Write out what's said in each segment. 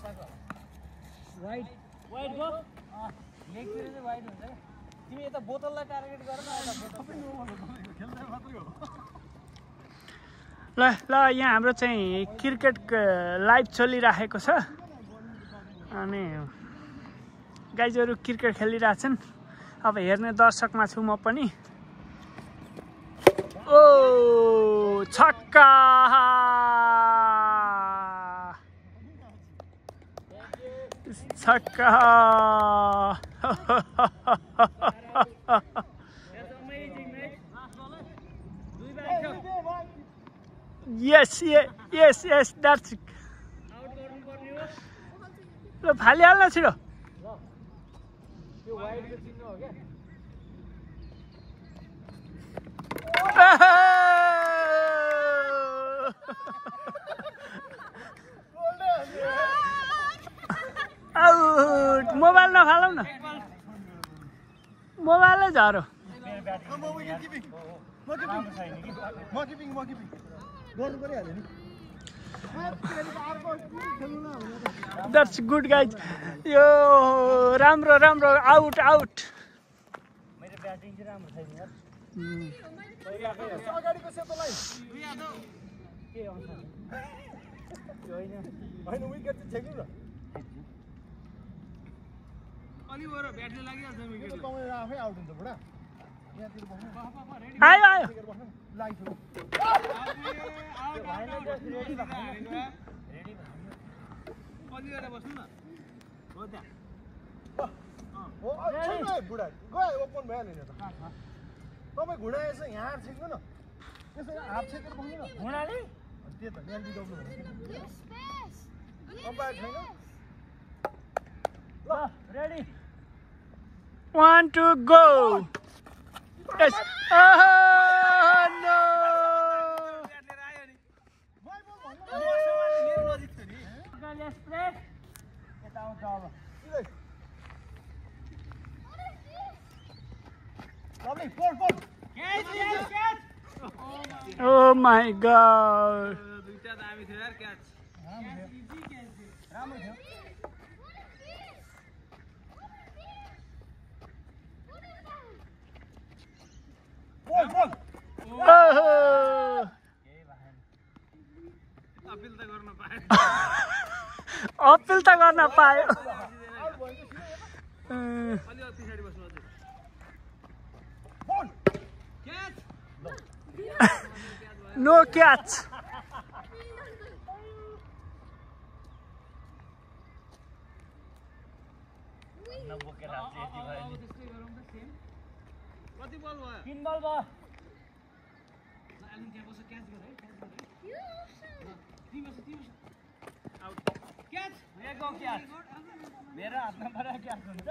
Wide wide go लेगतिर चाहिँ wide हुन्छ के तिमी यता बोतललाई टार्गेट गर न यता बोतल खेल्दै मात्रै हो ल ल यहाँ हाम्रो चाहिँ क्रिकेट लाइभ चलिरहेको छ अनि गाइजहरु क्रिकेट खेलिरहेछन् अब हेर्ने दर्शकमा छु म पनि ओ छक्का छक्का yes that's ल फालिहाल्न छिटो त्यो वाइड को चिन्ह हो के आउट मोबाइल नफालौ न मोबाइलै झरो That's good guys. यो राम्रो राम्रो आउट आउट मेरो ब्याटिङ चाहिँ राम्रो छैन यार अगाडिको सेतोलाई के अनुसार हैन विकेट चाहिँ छेक्नु न अलि बरु ब्याटले लागिहाल्छ विकेट कमाएर आफै आउट हुन्छ बुढा यहाँतिर बस्नु आयो आयो लाइट हो रेडी अलि गरेर बस्नु न हो त्यहाँ हो छैन बुढा गयो ओपन भइहाल्यो नि त तपाईँ घुडाएछ यहाँ छेक्नु न त्यसो हात छेकेर बस्नु न घुँडाले त्यही त एलबिडब्लु अम्पायर छैन ल ready 1 2 go yes oh no let's play यता आउँछ अब lovely four catch oh my god दुईटा दामी थियो यार क्याच राम्रो थियो ball oh अपिल त गर्न पाएँ अपिल त गर्न पायो अलि पछाडि बस्नु अझै ball क्याच no catch नबोकेर हाल्छ यति भयो नि त्यसै गरौँ त सेम कति बल भयो 3 बल भयो ल आलुन त्यहाँ बस क्याच गर है आउट क्याच गयो क्याच मेरो हातमा परा क्याच हुन्छ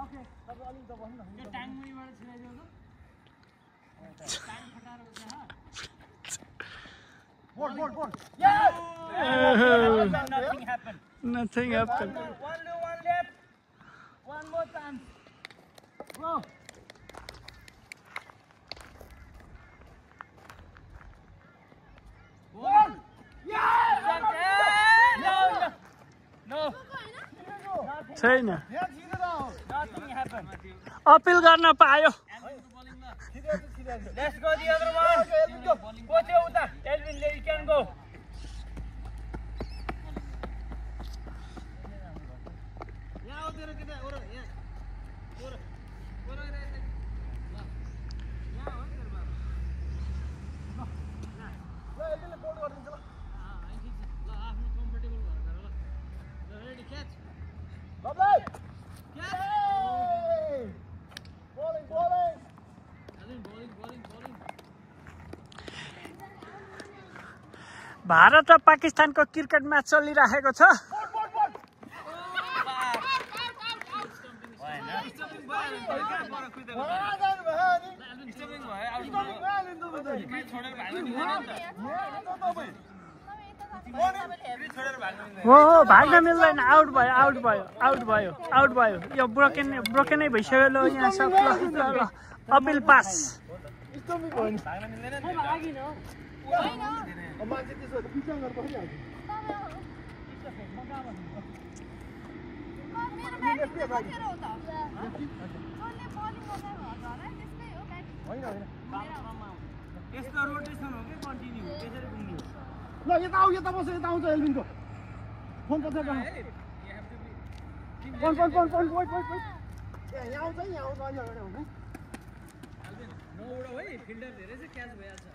ओके अब अलि त बस्नु न यो टाङ मुनिबाट छिराइदेऊ त टाङ फटाएर बस्नु ह ball yes nothing happened one left one more time go ball yes no छैन यहाँ छिरेर हो nothing happened अपिल गर्न पायो let's go the other one go to uta Elvin you can go यहाँ आउ तेरो केटा ओर यहाँ ओर ओर यहाँ हो तेरो बाबा ल यसले बोल गरिदिन्छ ल ल आफ्नो कम्फर्टेबल भएर गर ल ready catch lovely catch bowling bowling Bharat र पाकिस्तानको क्रिकेट म्याच चलिरहेको छ हो भाग्न मिल्दैन आउट भयो यो ब्रोकेनै भइसक्यो ल यहाँ सब ल अपिल पास स्टम्पै भयो नि भाग्न मिल्दैन नि अब मान्छे त्यसो भए पिछा गरेर बसिहाल्छ होइन होइन यस्तो रोटेसन हो कि कन्टिन्यू त्यसरी घुम्ने हो ल यता आऊ यता बस यता आउँछ एल्बिनको फोन पछाडि फोन वेट यहाँ आउँछ यहाँ आउँछ अहिले अगाडि आउँछ नउडो है फिल्डर धेरै चाहिँ क्याच भइहाल्छ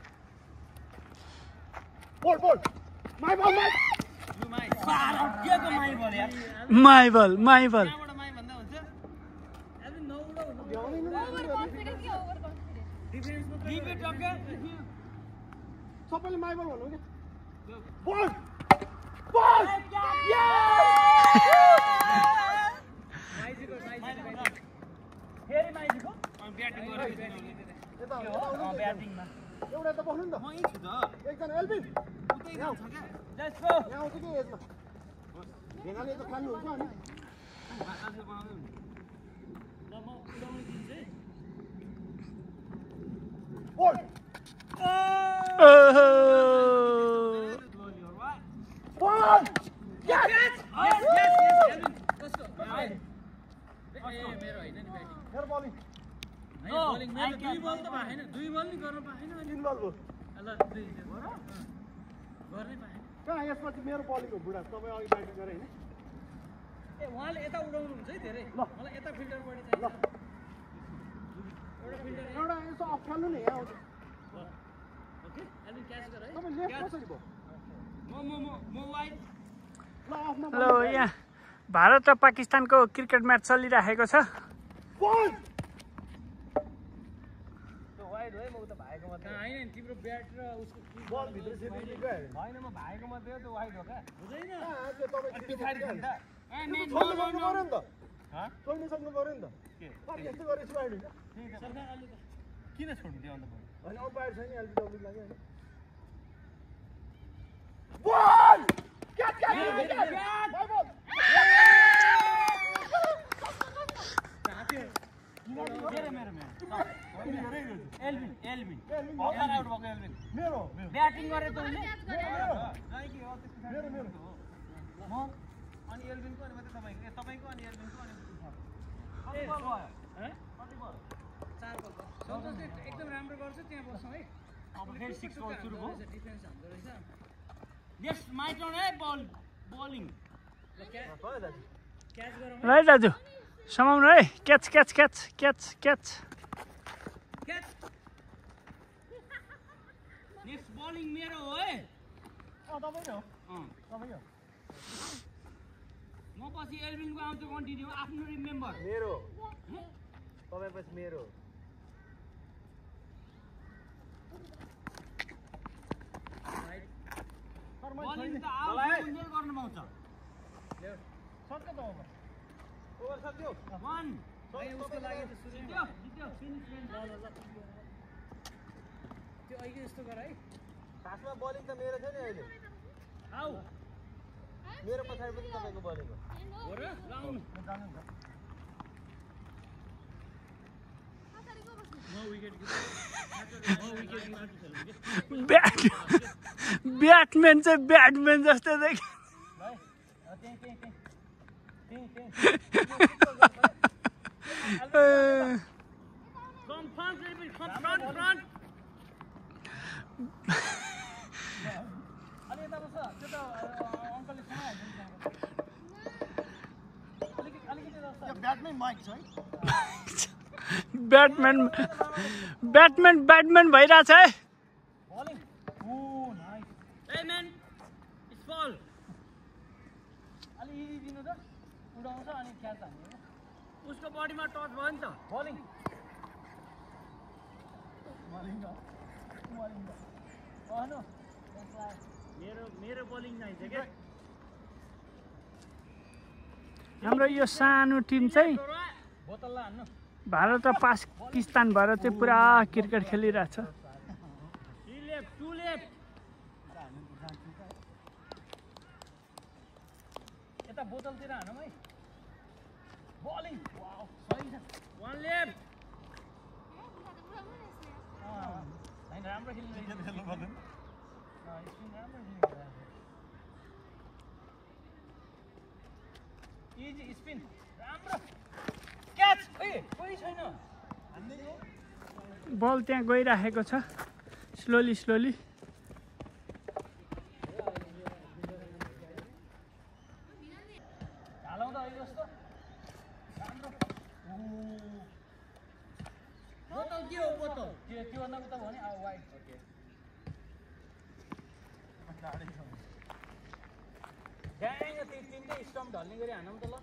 बोल माई बल यो माई के को माई बल यार माइबल त्यहाँबाट माई भन्दा हुन्छ एल्बिन नउडो डिफेन्स टक्के सबैले माई बल भन्नु क्या बोल फेरि माइजीको ब्याटिङ गरेर ब्याटिङमा एउटा त बस्नु नि त म यही छु त एकजना एल्बिन उतै जान्छ क्या लेट्स गो यहाँ आउँछ कि यसमा ढेङ्गाले त खानुहुन्छ अनि आज बनाउँदै ल म उडाउनु दिन्छु है बोल बोल यस एल्बिन कस्तो मेरो हैन नि ब्याटिङ मेरो बलिङ बलिङ मेरो दुई बल त भएन दुई बल नि गर्न पाएन अनि 3 बल भयो ल दुई गर्नै पाएन कहाँ यसपछि मेरो बलिङ हो बुढा तपाईँ अघि ब्याटिङ गरे होइन ए उहाँले यता उडाउनु हुन्छ है धेरै ल। मलाई यता फिल्टर बढी ल चाहिन्छ एउटा फिल्टर एउटा यसो अप्ठ्यारो नि यहाँ आउँछ ओके एल्बिन क्याच गर है तपाईँ लेफ्ट कसरी भयो म वाइड ल अफमा हेलो यहाँ भारत र पाकिस्तानको क्रिकेट म्याच चलिरहेको छ बोल त्यो वाइड हो है म उता भाइको मात्रै हैन नि तिम्रो ब्याट र उसको बल भित्र सेटिङ गयो होइन म भाइको मात्रै हो त्यो वाइड हो क्या हुँदैन आज तपाईँ पछाडि खन्दा छोड्नु सक्नु पऱ्यो नि त छोड्नु सक्नु पऱ्यो नि त अनि यस्तो गरेर स्पाइड हुन्छ किन छोड्नु त्यो अन्त होइन अम्पायर छैन एलबिडब्ल्यू लाग्यो होइन बोल क्याच क्याच क्याच बाइ बल एल्बिन भर्खर आउट भएको एल्बिन मेरो ब्याटिङ गरे त उसले मेरो म अनि एल्बिनको अनि मात्रै तपाईँको अनि एल्बिनको अनि कति बल भयो कति बल 4 बल सन्तोषले एकदम राम्रो गर्छ त्यहाँ बस्छौँ है अब फेरि 6 बल सुरु भयो डिफेन्स हाम्रो रहेछ नेक्स्ट माइ टर्न है बलिङ ल क्याच गरौँ है दाजु समाउनु है catch catch catch catch catch catch next bowling मेरो हो है तपाईँ हो अँ तपाईँ हो म पछि एल्बिनको आउँछ कन्टिन्यू आफ्नो रिमेम्बर मेरो तपाईँ पछि मेरो बलिङ त आउँछ कन्ट्रोल गर्न पाउँछ सक्छ त ओभर सक्यो 1 भाइ उसको लागि त सुरु जित्यो फिनिस त्यो अहिले यस्तो गर है खासमा बलिङ त मेरो छ नि अहिले आऊ मेरो पछाडि पनि तपाईँको बलिङ हो र लाउनु ब्याटम्यान चाहिँ ब्याटम्यान जस्तै देख्यो ब्याटम्यान भइरहेछ है उसको बडीमा टच भयो नि त बलिङ मेरो बलिङ नै छ क्या हाम्रो यो सानो टिम चाहिँ बोतललाई हान्नु भारत र पाकिस्तान भएर चाहिँ पुरा क्रिकेट खेलिरहेछ टु लेफ्ट यता बोतलतिर हानौँ है बलिङ वाउ सही छ 1 लेफ्ट राम्रो खेल्नु क्रिकेट खेल्नु पर्दैन स्पिन राम्रो खेल्नु इजी स्पिन राम्रो क्याच कोही छैन बल त्यहाँ गइराखेको छ स्लोली स्लोली हालाउँदा अहिले जस्तो राम्रो बोतल के हो बोतल त्यो भन्दा उता भने अब वाइड ड्याङ तिनटै स्टम्प ढल्ने गरी हानौँ त ल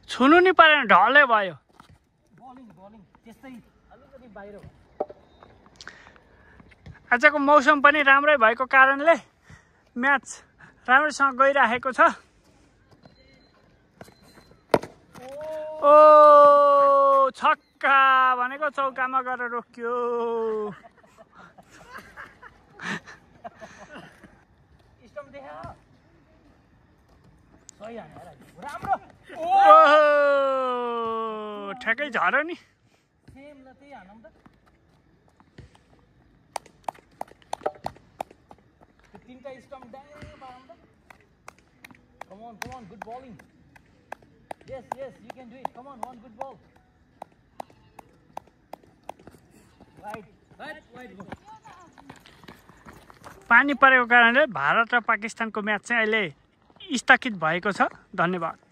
छुनु नि परेन ढलै भयो बलिङ बलिङ त्यस्तै अलिकति बाहिर भयो आजको मौसम पनि राम्रै भएको कारणले म्याच राम्रोसँग गइराखेको छ ओ छक्का भनेको चौकामा गएर रोक्यो स्टम्प देखा सही हाने राम्रो ओहो ठ्याक्कै झर्यो नि सेम ल त्यही हानौँ त तीनटा स्टम्प ड्याङ पारौँ त Come on, good bowling. Yes, you can do it. Come on, one good ball. Wide go. पानी परेको कारणले भारत र पाकिस्तानको म्याच चाहिँ अहिले स्थगित भएको छ धन्यवाद